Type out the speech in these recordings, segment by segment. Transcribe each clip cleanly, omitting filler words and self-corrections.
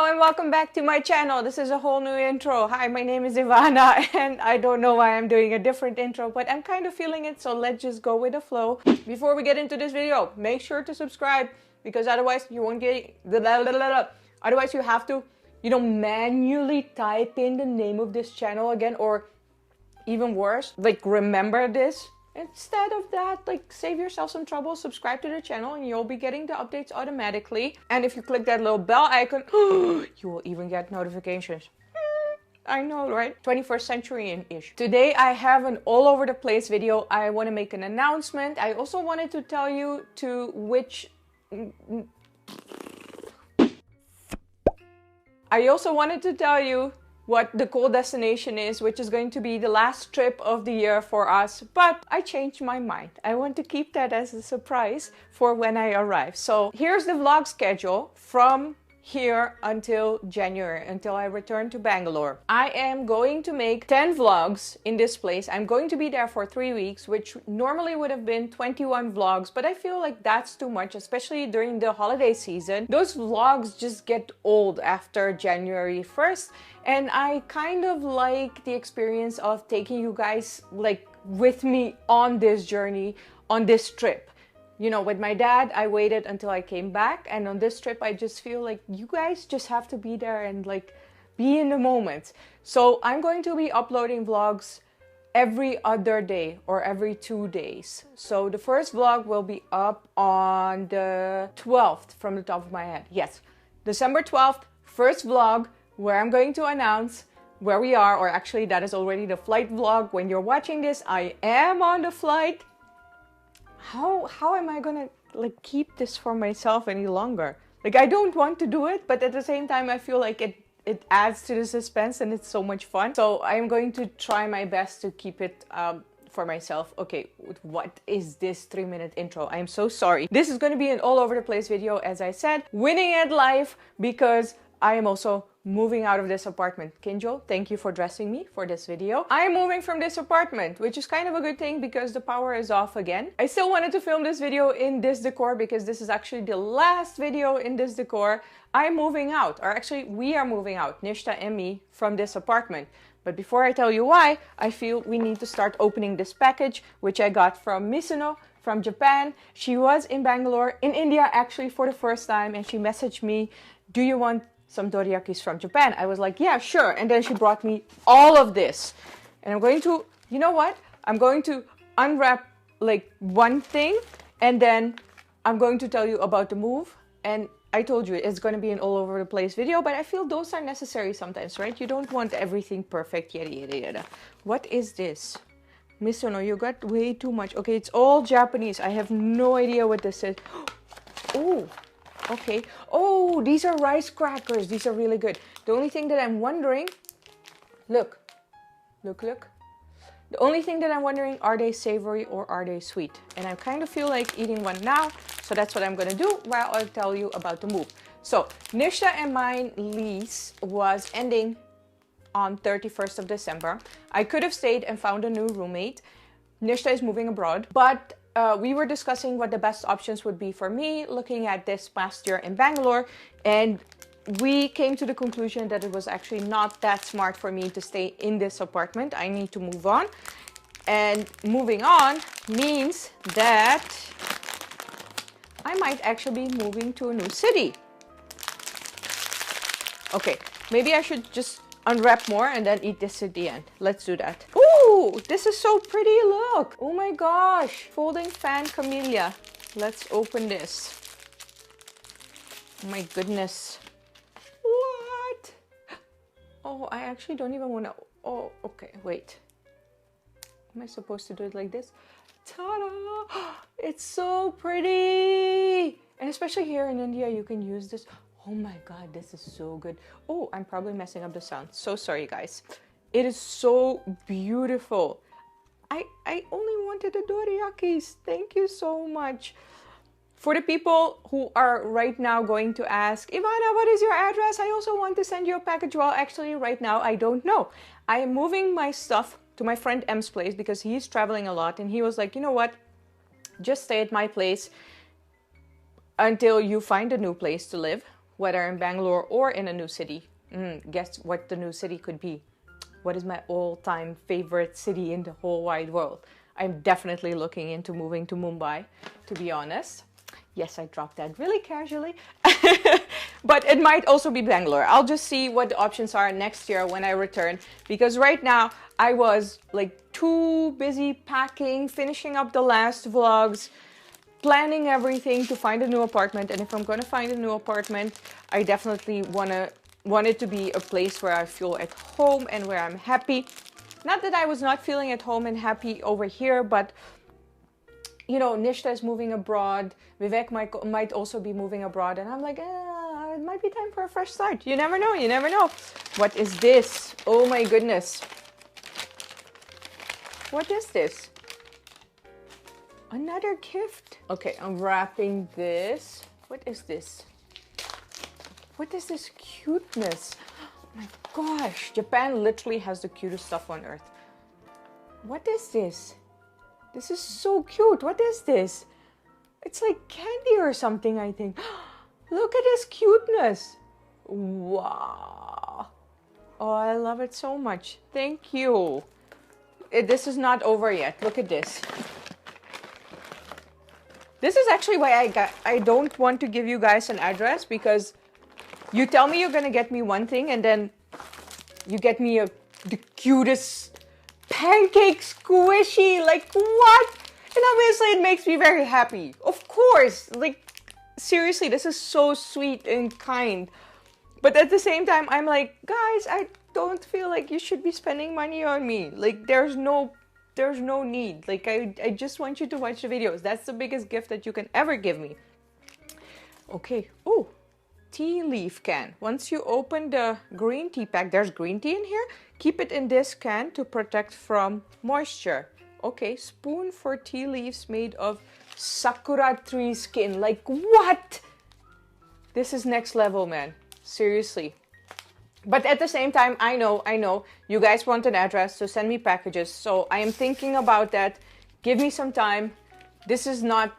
and welcome back to my channel. This is a whole new intro. Hi, my name is Ivana and I don't know why I'm doing a different intro, but I'm kind of feeling it, so let's just go with the flow. Before we get into this video, make sure to subscribe because otherwise you won't get otherwise you have to, manually type in the name of this channel again, or even worse, like remember this. Instead of that, like save yourself some trouble, subscribe to the channel and you'll be getting the updates automatically. And if you click that little bell icon, you will even get notifications. I know, right? 21st century-ish. Today I have an all over the place video. I want to make an announcement. I also wanted to tell you to which... I also wanted to tell you what the cool destination is, which is going to be the last trip of the year for us, but I changed my mind. I want to keep that as a surprise for when I arrive. So here's the vlog schedule from here until January, until I return to Bangalore. I am going to make 10 vlogs in this place. I'm going to be there for 3 weeks, which normally would have been 21 vlogs, but I feel like that's too much, especially during the holiday season. Those vlogs just get old after January 1st, and I kind of like the experience of taking you guys like with me on this journey, on this trip. You know, with my dad, I waited until I came back, and on this trip, I just feel like you guys just have to be there and like be in the moment. So I'm going to be uploading vlogs every other day or every 2 days. So the first vlog will be up on the 12th from the top of my head. Yes, December 12th, first vlog where I'm going to announce where we are, or actually that is already the flight vlog. When you're watching this, I am on the flight. How am I gonna like keep this for myself any longer? Like, I don't want to do it, but at the same time I feel like it adds to the suspense and it's so much fun. So I'm going to try my best to keep it for myself. Okay, what is this 3-minute intro? I am so sorry. This is going to be an all over the place video, as I said. Winning at life, because I am also moving out of this apartment. Kinjo, thank you for dressing me for this video. I am moving from this apartment, which is kind of a good thing because the power is off again. I still wanted to film this video in this decor because this is actually the last video in this decor. I'm moving out, or actually we are moving out, Nishta and me, from this apartment. But before I tell you why, I feel we need to start opening this package, which I got from Mizuno from Japan. She was in Bangalore, in India actually, for the first time, and she messaged me, do you want some doriyakis from Japan? I was like, yeah, sure. And then she brought me all of this. And I'm going to, you know what? I'm going to unwrap like one thing, and then I'm going to tell you about the move. And I told you it's going to be an all over the place video, but I feel those are necessary sometimes, right? You don't want everything perfect, yada, yada, yada. What is this? Mizuno, you got way too much. Okay, it's all Japanese. I have no idea what this is. Oh. Okay. Oh, these are rice crackers. These are really good. The only thing that I'm wondering, look. The only thing that I'm wondering, are they savory or are they sweet? And I kind of feel like eating one now. So that's what I'm going to do while I'll tell you about the move. So Nishta and mine lease was ending on 31st of December. I could have stayed and found a new roommate. Nishta is moving abroad, but we were discussing what the best options would be for me, looking at this past year in Bangalore, and we came to the conclusion that it was actually not that smart for me to stay in this apartment. I need to move on, and moving on means that I might actually be moving to a new city. Okay, maybe I should just unwrap more and then eat this at the end. Let's do that. Ooh, this is so pretty, look. Oh my gosh, folding fan camellia. Let's open this. Oh my goodness. What? Oh, I actually don't even want to. Oh, okay, wait. Am I supposed to do it like this? Ta-da! It's so pretty. And especially here in India, you can use this. Oh my god, this is so good. Oh, I'm probably messing up the sound. So sorry, guys. It is so beautiful. I only wanted the doriyakis. Thank you so much. For the people who are right now going to ask, Ivana, what is your address? I also want to send you a package. Well, actually, right now, I don't know. I am moving my stuff to my friend M's place because he's traveling a lot. And he was like, you know what? Just stay at my place until you find a new place to live. whether in Bangalore or in a new city. Guess what the new city could be? What is my all-time favorite city in the whole wide world? I'm definitely looking into moving to Mumbai, to be honest. Yes, I dropped that really casually. But it might also be Bangalore. I'll just see what the options are next year when I return. Because right now, I was like too busy packing, finishing up the last vlogs, planning everything to find a new apartment. And if I'm going to find a new apartment, I definitely want it to be a place where I feel at home and where I'm happy. Not that I was not feeling at home and happy over here, but you know, Nishta is moving abroad. Vivek might also be moving abroad. And I'm like, it might be time for a fresh start. You never know. You never know. What is this? Oh my goodness. What is this? Another gift. Okay, I'm wrapping this. What is this? What is this cuteness? Oh my gosh. Japan literally has the cutest stuff on earth. What is this? This is so cute. What is this? It's like candy or something, I think. Look at this cuteness. Wow. Oh, I love it so much. Thank you. This is not over yet. Look at this. This is actually why I don't want to give you guys an address, because you tell me you're going to get me one thing and then you get me the cutest pancake squishy. Like, what? And obviously it makes me very happy. Of course. Like, seriously, this is so sweet and kind. But at the same time, I'm like, guys, I don't feel like you should be spending money on me. Like, there's no need. Like, I just want you to watch the videos. That's the biggest gift that you can ever give me. Okay. Oh, tea leaf can. Once you open the green tea pack, there's green tea in here. Keep it in this can to protect from moisture. Okay, spoon for tea leaves made of sakura tree skin. Like, what? This is next level, man. Seriously. But at the same time, I know, you guys want an address, so send me packages. So I am thinking about that. Give me some time. This is not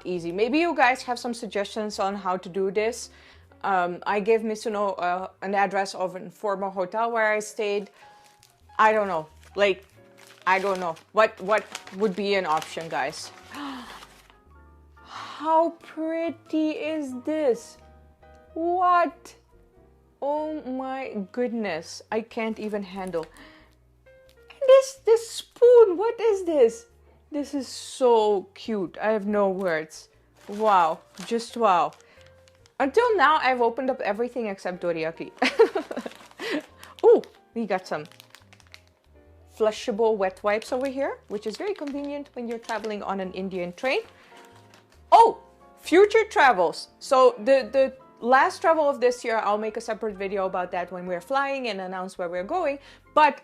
easy. Maybe you guys have some suggestions on how to do this. I gave Misuno an address of a former hotel where I stayed. I don't know. Like, I don't know. What would be an option, guys? How pretty is this? What? Oh my goodness. I can't even handle. This spoon, what is this? This is so cute. I have no words. Wow. Just wow. Until now, I've opened up everything except dorayaki. Oh, we got some flushable wet wipes over here, which is very convenient when you're traveling on an Indian train. Oh, future travels. So the last travel of this year, I'll make a separate video about that when we're flying and announce where we're going. But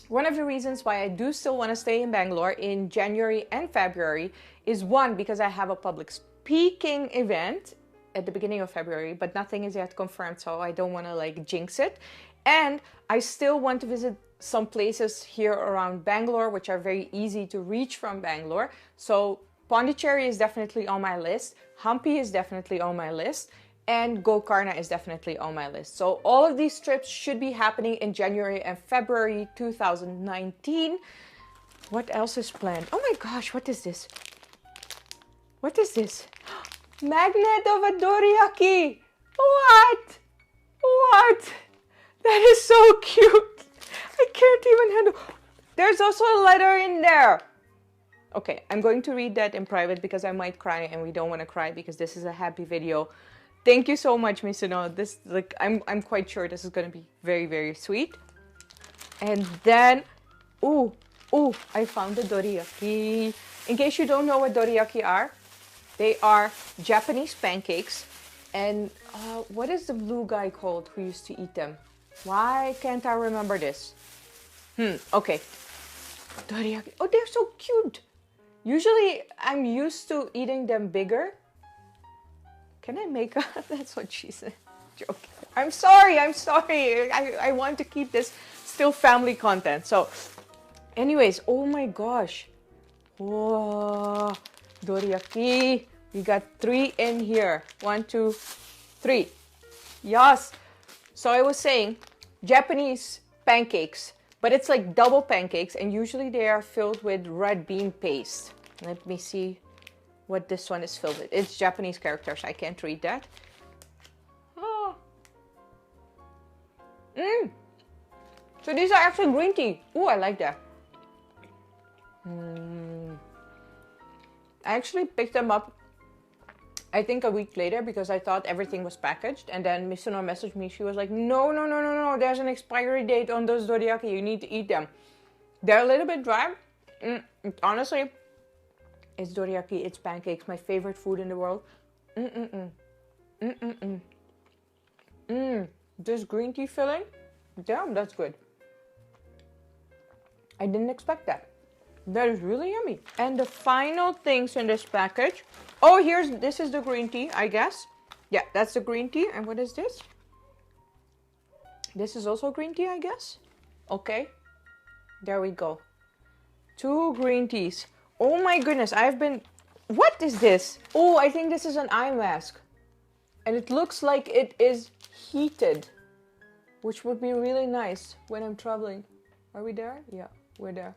one of the reasons why I do still want to stay in Bangalore in January and February is, one, because I have a public speaking event at the beginning of February, but nothing is yet confirmed, so I don't want to like jinx it. And I still want to visit some places here around Bangalore, which are very easy to reach from Bangalore. So Pondicherry is definitely on my list. Hampi is definitely on my list. And Gokarna is definitely on my list. So all of these trips should be happening in January and February 2019. What else is planned? Oh my gosh, what is this? What is this? Magnet of a dorayaki! What? What? That is so cute. I can't even handle. There's also a letter in there. Okay, I'm going to read that in private because I might cry, and we don't want to cry because this is a happy video. Thank you so much, Misuno. This, like, I'm quite sure this is going to be very, very sweet. And then, oh, I found the dorayaki. In case you don't know what dorayaki are, they are Japanese pancakes. And what is the blue guy called who used to eat them? Why can't I remember this? Okay. Dorayaki. Oh, they're so cute. Usually, I'm used to eating them bigger. Can I make a... That's what she said. Joking. I'm sorry. I want to keep this still family content. So, anyways, oh my gosh. Whoa. Dorayaki. We got 3 in here. 1, 2, 3. Yes. So I was saying Japanese pancakes, but it's like double pancakes, and usually they are filled with red bean paste. Let me see what this one is filled with. It's Japanese characters. I can't read that. Oh. So these are actually green tea. Oh, I like that. I actually picked them up, I think a week later, because I thought everything was packaged. And then Misuno messaged me. She was like, no, no, no, no, no. There's an expiry date on those dorayaki. You need to eat them. They're a little bit dry. Honestly, it's dorayaki. It's pancakes. My favorite food in the world. This green tea filling. Damn, that's good. I didn't expect that. That is really yummy. And the final things in this package. Oh, this is the green tea, I guess. Yeah, that's the green tea. And what is this? This is also green tea, I guess. Okay. There we go. 2 green teas. Oh my goodness, what is this? Oh, I think this is an eye mask. And it looks like it is heated, which would be really nice when I'm traveling. Are we there? Yeah, we're there.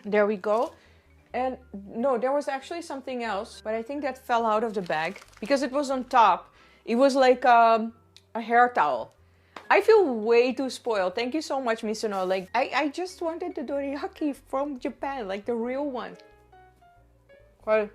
There we go. And no, there was actually something else, but I think that fell out of the bag because it was on top. It was like a hair towel. I feel way too spoiled. Thank you so much, Misuno. Like, I just wanted the dorayaki from Japan, like the real one. Well,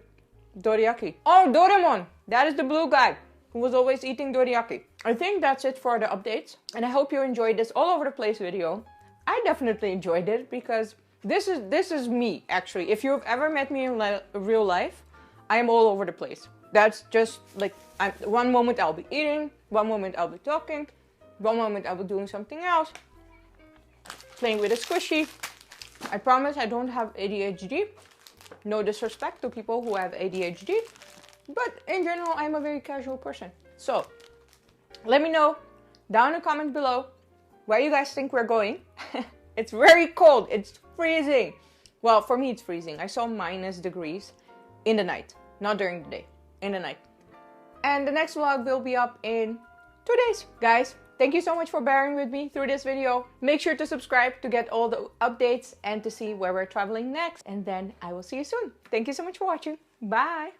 dorayaki. Oh, Doraemon! That is the blue guy who was always eating dorayaki. I think that's it for the updates. And I hope you enjoyed this all over the place video. I definitely enjoyed it because this is me, actually. If you've ever met me in real life, I am all over the place. That's just like, one moment I'll be eating, one moment I'll be talking, one moment I'll be doing something else, playing with a squishy. I promise I don't have ADHD. No disrespect to people who have ADHD, but in general, I'm a very casual person. So, let me know down in the comment below where you guys think we're going. It's very cold. It's freezing. Well, for me, it's freezing. I saw -degrees in the night, not during the day, in the night. And the next vlog will be up in 2 days. Guys, thank you so much for bearing with me through this video. Make sure to subscribe to get all the updates and to see where we're traveling next. And then I will see you soon. Thank you so much for watching. Bye.